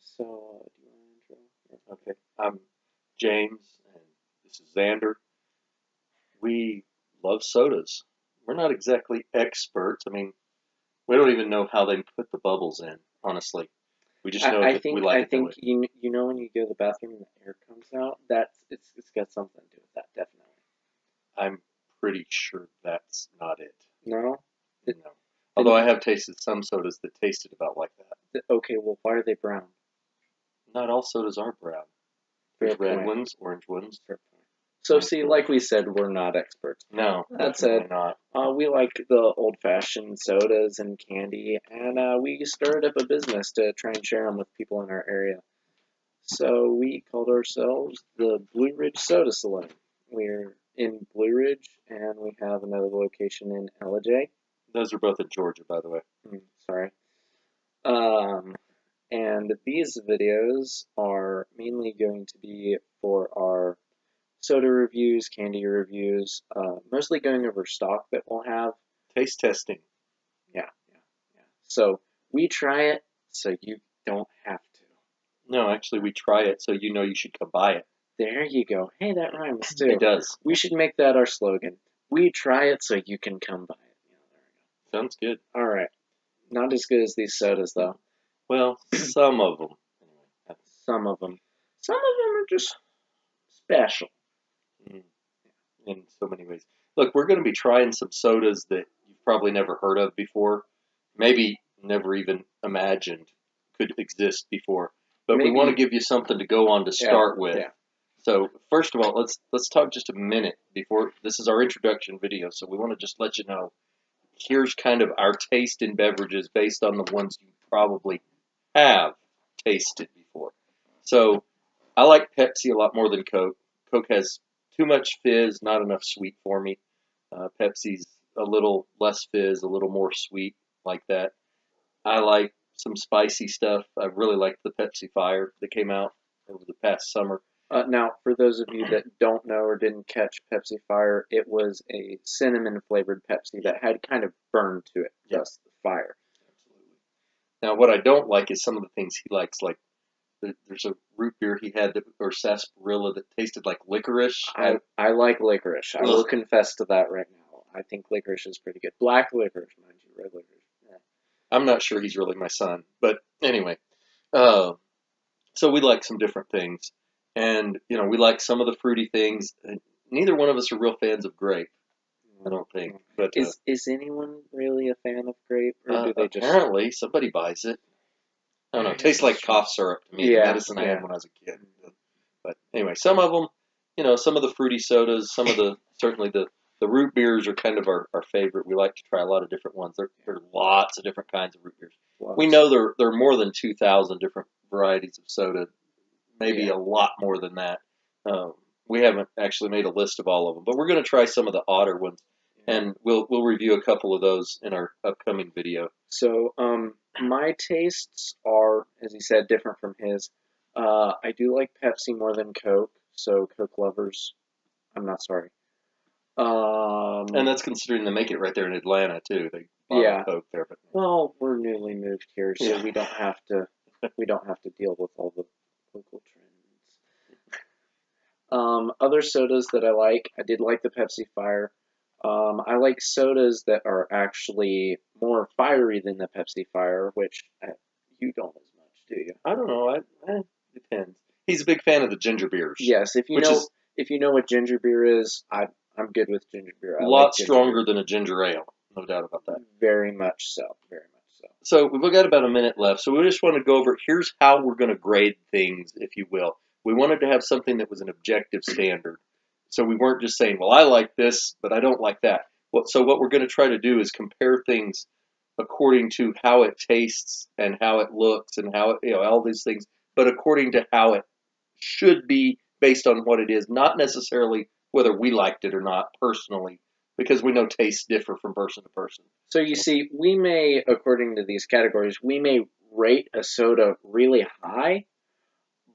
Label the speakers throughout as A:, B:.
A: So, do you want to intro?
B: Okay, I'm James, and this is Xander. We love sodas. We're not exactly experts. I mean, we don't even know how they put the bubbles in, honestly. We just know
A: I
B: that we
A: think
B: like
A: I
B: it that
A: think
B: way.
A: you know when you go to the bathroom and the air comes out, it's got something to do with that, definitely.
B: I'm pretty sure that's not it.
A: No? Th-
B: No. Although
A: Then,
B: I have tasted some sodas that tasted about like that.
A: okay, well, why are they brown?
B: Not all sodas are brown.
A: Fair
B: There's red
A: point.
B: ones, orange ones.
A: Fair point. So,
B: Nice
A: see,
B: ones.
A: like we said, we're not experts.
B: No,
A: That
B: definitely
A: said,
B: not.
A: we like the old-fashioned sodas and candy, and we started up a business to try and share them with people in our area. So we called ourselves the Blue Ridge Soda Saloon. We're in Blue Ridge, and we have another location in LJ.
B: Those are both in Georgia, by the way.
A: Sorry. Um, and these videos are mainly going to be for our soda reviews, candy reviews, mostly going over stock that we'll have.
B: Taste testing.
A: Yeah. So we try it so you don't have to.
B: No, actually, we try it so you know you should come buy it.
A: There you go. Hey, that rhymes too.
B: It does.
A: We should make that our slogan. We try it so you can come buy it. Yeah, there we
B: Sounds good.
A: go. All right. Not as good as these sodas, though.
B: Well, some of them.
A: Some of them. Some of them are just special.
B: In so many ways. Look, we're going to be trying some sodas that you've probably never heard of before, maybe never even imagined could exist before. But we want to give you something to go on to start with.
A: Yeah.
B: So first of all, let's talk just a minute before this is our introduction video. So we want to just let you know here's kind of our taste in beverages based on the ones you probably have tasted before. So I like Pepsi a lot more than Coke. Coke has too much fizz, not enough sweet for me. Pepsi's a little less fizz, a little more sweet, like that. I like some spicy stuff. I really liked the Pepsi Fire that came out over the past summer.
A: Now, for those of you that don't know or didn't catch Pepsi Fire, it was a cinnamon flavored Pepsi that had kind of burn to it, thus the fire.
B: Absolutely. Now, what I don't like is some of the things he likes, like there's a root beer he had or sarsaparilla that tasted like licorice.
A: I like licorice. I will confess to that right now. I think licorice is pretty good. Black licorice, mind you, red licorice. Yeah.
B: I'm not sure he's really my son, but anyway. So we like some different things, and we like some of the fruity things. Neither one of us are real fans of grape, I don't think. But
A: is anyone really a fan of grape, or do they just?
B: Apparently somebody buys it. I don't know. It tastes like cough syrup to me.
A: Yeah,
B: The medicine I had when I was a kid. But anyway, some of them, some of the fruity sodas, some of the certainly the root beers are kind of our favorite. We like to try a lot of different ones. There are lots of different kinds of root beers.
A: Lots.
B: We know there are more than 2,000 different varieties of soda, maybe a lot more than that. We haven't actually made a list of all of them, but we're going to try some of the odder ones, and we'll review a couple of those in our upcoming video.
A: So, my tastes are, as he said, different from his. I do like Pepsi more than Coke, so Coke lovers, I'm not sorry.
B: And that's considering they make it right there in Atlanta too. They bottle Coke there, but
A: well, we're newly moved here, so we don't have to deal with all the local trends. Other sodas that I like, I did like the Pepsi Fire. I like sodas that are actually more fiery than the Pepsi Fire, which you don't as much, do you?
B: I don't know. It depends. He's a big fan of the ginger beers.
A: Yes, if you know what ginger beer is, I'm good with ginger beer.
B: A lot stronger than a ginger ale, no doubt about that.
A: Very much so.
B: So we've got about a minute left, so we just want to go over, here's how we're going to grade things, if you will. We wanted to have something that was an objective standard. So we weren't just saying, well, I like this, but I don't like that. So what we're going to try to do is compare things according to how it tastes and how it looks and how it, all these things, but according to how it should be based on what it is, not necessarily whether we liked it or not personally, because we know tastes differ from person to person.
A: So you see, we may, according to these categories, we may rate a soda really high,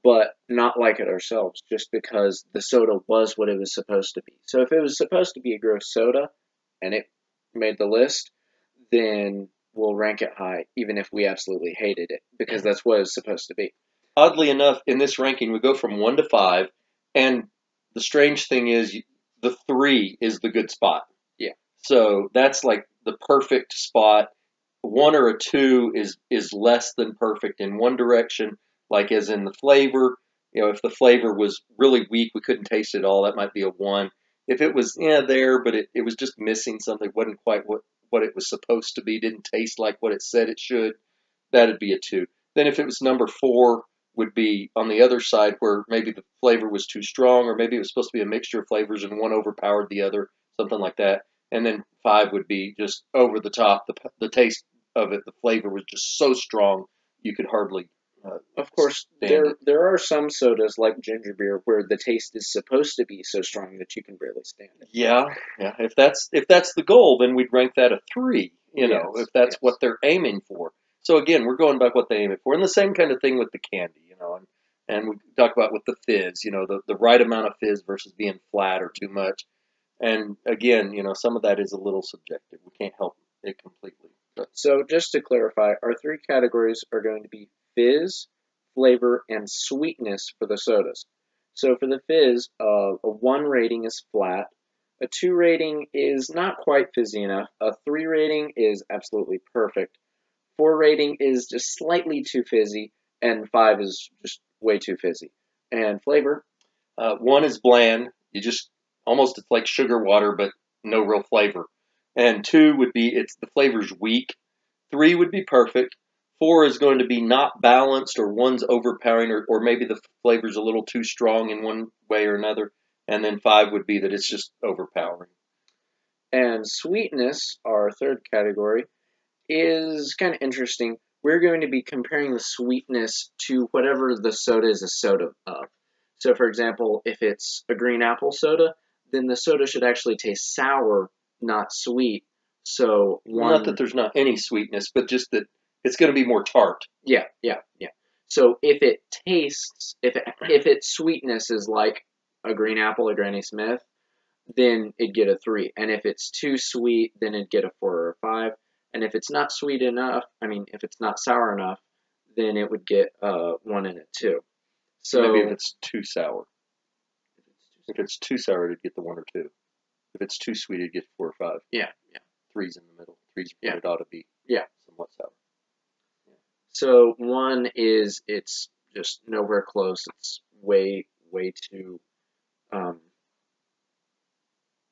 A: but not like it ourselves, just because the soda was what it was supposed to be. So if it was supposed to be a gross soda, and it made the list, then we'll rank it high, even if we absolutely hated it, because that's what it's supposed to be.
B: oddly enough, in this ranking, we go from 1 to 5, and the strange thing is the 3 is the good spot.
A: Yeah.
B: So that's like the perfect spot. 1 or a 2 is less than perfect in one direction, like as in the flavor. If the flavor was really weak, we couldn't taste it all, that might be a 1. If it was there, but it was just missing something, wasn't quite what it was supposed to be, didn't taste like what it said it should, that'd be a 2. Then if it was number 4, would be on the other side where maybe the flavor was too strong, or maybe it was supposed to be a mixture of flavors and one overpowered the other, something like that. And then 5 would be just over the top. The taste of it, the flavor was just so strong you could hardly.
A: Of course, there are some sodas like ginger beer where the taste is supposed to be so strong that you can barely stand it.
B: Yeah. If that's the goal, then we'd rank that a 3. If that's what they're aiming for. So again, we're going back what they aim it for, and the same kind of thing with the candy. And we talk about with the fizz. The right amount of fizz versus being flat or too much. And again, some of that is a little subjective. We can't help it completely.
A: So just to clarify, our 3 categories are going to be fizz, flavor, and sweetness for the sodas. So for the fizz, a 1 rating is flat, a 2 rating is not quite fizzy enough, a 3 rating is absolutely perfect, 4 rating is just slightly too fizzy, and 5 is just way too fizzy. And flavor?
B: 1 is bland. It's like sugar water, but no real flavor. And 2 would be the flavor's weak. 3 would be perfect. 4 is going to be not balanced, or 1's overpowering, or maybe the flavor's a little too strong in one way or another. And then 5 would be that it's just overpowering.
A: And sweetness, our 3rd category, is kind of interesting. We're going to be comparing the sweetness to whatever the soda is a soda of. So for example, if it's a green apple soda, then the soda should actually taste sour, not sweet. So
B: not that there's not any sweetness, but just that it's going to be more tart.
A: Yeah. So if its sweetness is like a green apple or Granny Smith, then it'd get a 3. And if it's too sweet, then it'd get a 4 or a 5. And if it's not sweet enough, if it's not sour enough, then it would get a 1 and a 2. So
B: maybe if it's too sour. If it's too sour, it'd get the 1 or 2. If it's too sweet, it'd get 4 or 5.
A: Yeah.
B: 3's in the middle. 3's what it ought to be.
A: Yeah.
B: Somewhat sour.
A: Yeah. So 1 is it's just nowhere close. It's way too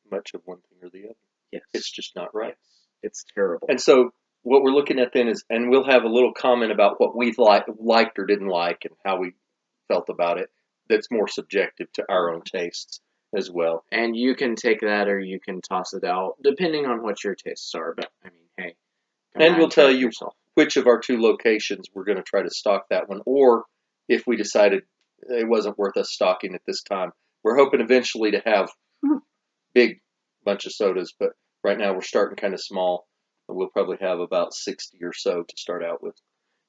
B: much of one thing or the other.
A: Yes.
B: It's just not right.
A: It's terrible.
B: And so what we're looking at then is, and we'll have a little comment about what we liked or didn't like and how we felt about it. That's more subjective to our own tastes as well.
A: And you can take that or you can toss it out, depending on what your tastes are. But hey.
B: And we'll tell you which of our 2 locations we're going to try to stock that one, or if we decided it wasn't worth us stocking at this time. We're hoping eventually to have big bunch of sodas, but right now we're starting kind of small. We'll probably have about 60 or so to start out with.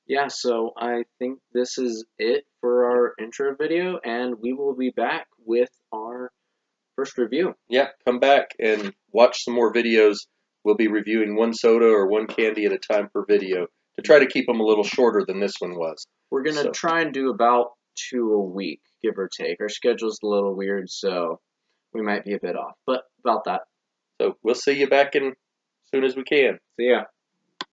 A: Yeah, so I think this is it for our intro video, and we will be back with our first review.
B: Yeah, come back and watch some more videos. We'll be reviewing 1 soda or 1 candy at a time per video to try to keep them a little shorter than this one was.
A: We're going to try and do about 2 a week, give or take. Our schedule's a little weird, so we might be a bit off, but about that.
B: So we'll see you back in as soon as we can.
A: See ya.